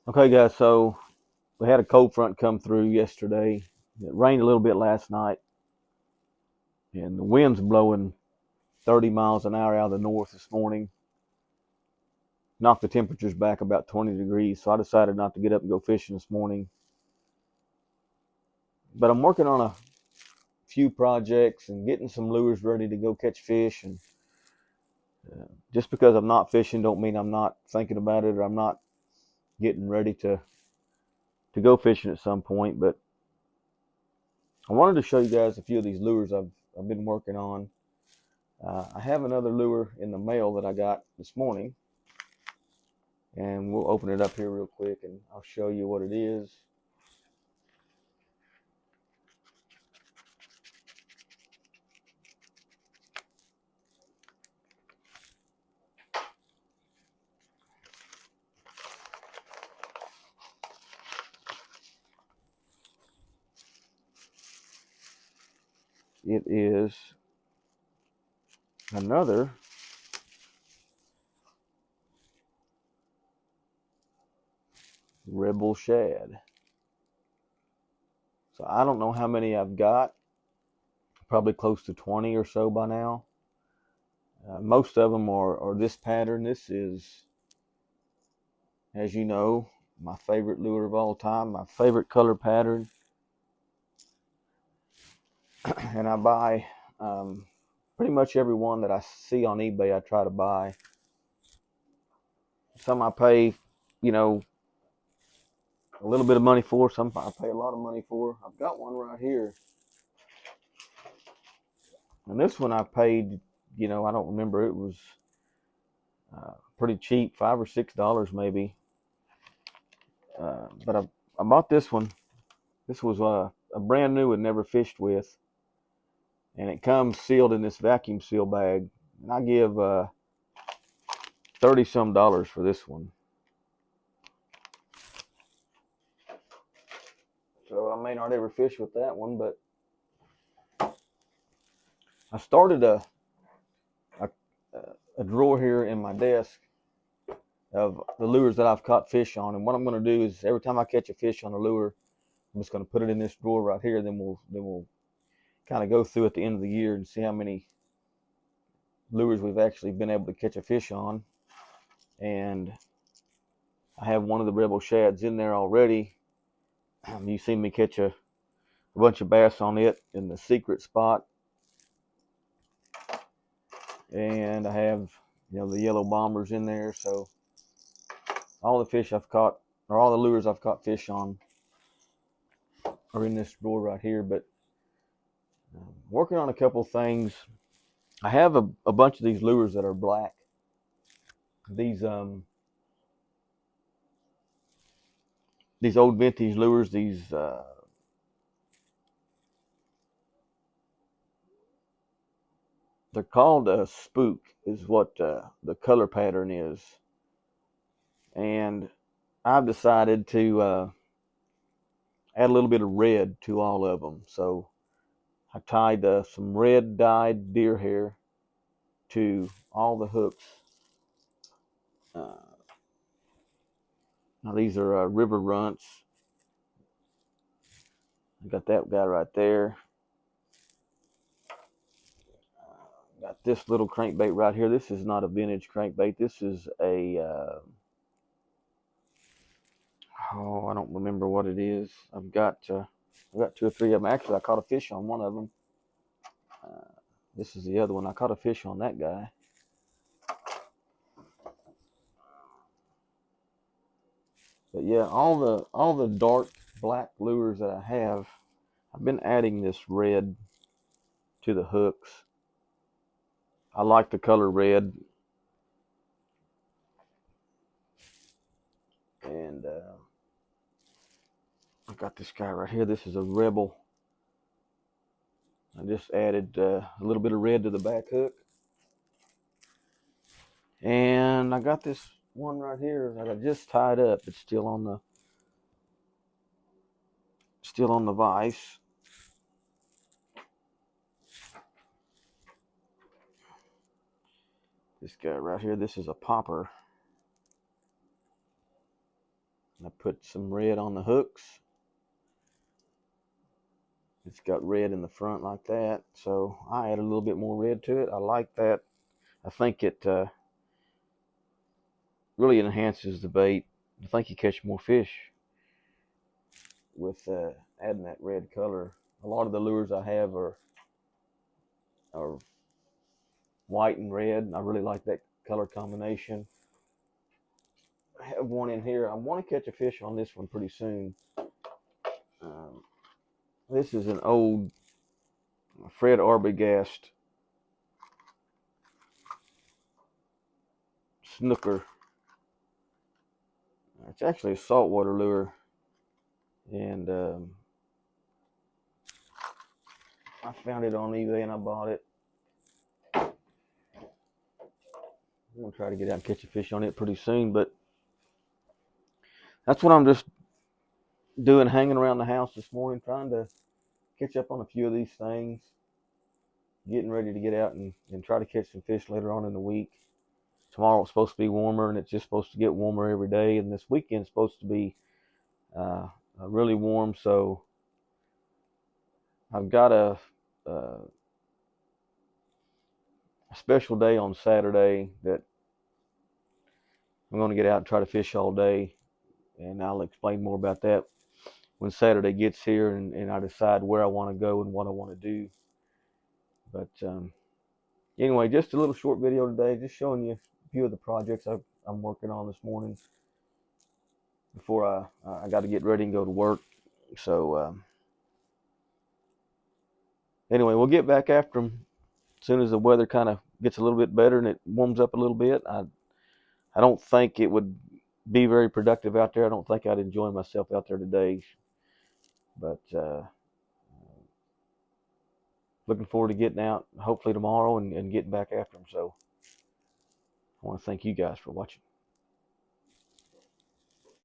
Okay, guys, so we had a cold front come through yesterday. It rained a little bit last night, and the wind's blowing 30 miles an hour out of the north this morning. Knocked the temperatures back about 20 degrees, so I decided not to get up and go fishing this morning. But I'm working on a few projects and getting some lures ready to go catch fish. And just because I'm not fishing don't mean I'm not thinking about it or I'm not getting ready to go fishing at some point. But I wanted to show you guys a few of these lures I've been working on. I have another lure in the mail that I got this morning, and we'll open it up here real quick and I'll show you what it is. It is another Rebel Shad. So I don't know how many I've got, probably close to 20 or so by now. Most of them are this pattern. This is, as you know, my favorite lure of all time, my favorite color pattern. And I buy pretty much every one that I see on eBay, I try to buy. Some I pay, you know, a little bit of money for, some I pay a lot of money for. I've got one right here. And this one I paid, I don't remember, it was pretty cheap, $5 or $6 maybe. But I bought this one. This was a brand new and never fished with. And it comes sealed in this vacuum seal bag. And I give 30 some dollars for this one. So I may not ever fish with that one, but I started a, a drawer here in my desk of the lures that I've caught fish on. And what I'm going to do is every time I catch a fish on a lure, I'm just going to put it in this drawer right here. Then we'll kind of go through at the end of the year and see how many lures we've actually been able to catch a fish on. And I have one of the Rebel Shads in there already. You've seen me catch a bunch of bass on it in the secret spot. And I have, the yellow bombers in there. So all the fish I've caught, or all the lures I've caught fish on, are in this drawer right here. But working on a couple things. I have a bunch of these lures that are black. These old vintage lures, they're called a spook, is what the color pattern is. And I've decided to add a little bit of red to all of them. So I tied some red dyed deer hair to all the hooks. Uh, Now these are river runts. I got that guy right there. Got this little crankbait right here. This is not a vintage crankbait. This is a oh, I don't remember what it is. I've got two or three of them. Actually, I caught a fish on one of them. Uh, this is the other one. I caught a fish on that guy. But yeah, all the dark black lures that I have, I've been adding this red to the hooks. I like the color red, and I've got this guy right here. This is a Rebel. I just added a little bit of red to the back hook, and I got this one right here that I just tied up. It's still on the vise. This guy right here. This is a popper. I put some red on the hooks. It's got red in the front like that, so I add a little bit more red to it. I like that. I think it really enhances the bait. I think you catch more fish with adding that red color. A lot of the lures I have are white and red. I really like that color combination. I have one in here. I want to catch a fish on this one pretty soon. This is an old Fred Arbogast snooker. It's actually a saltwater lure, and I found it on eBay and I bought it. I'm gonna try to get out and catch a fish on it pretty soon, but that's what I'm just doing, hanging around the house this morning, trying to catch up on a few of these things, getting ready to get out and try to catch some fish later on in the week. Tomorrow it's supposed to be warmer, and it's just supposed to get warmer every day, and this weekend's supposed to be really warm, so I've got a special day on Saturday that I'm going to get out and try to fish all day, and I'll explain more about that when Saturday gets here and I decide where I want to go and what I want to do. But anyway, just a little short video today, just showing you a few of the projects I'm working on this morning before I got to get ready and go to work. So anyway, we'll get back after them as soon as the weather kind of gets a little bit better and it warms up a little bit. I don't think it would be very productive out there. I don't think I'd enjoy myself out there today. But looking forward to getting out hopefully tomorrow and getting back after them. So I want to thank you guys for watching.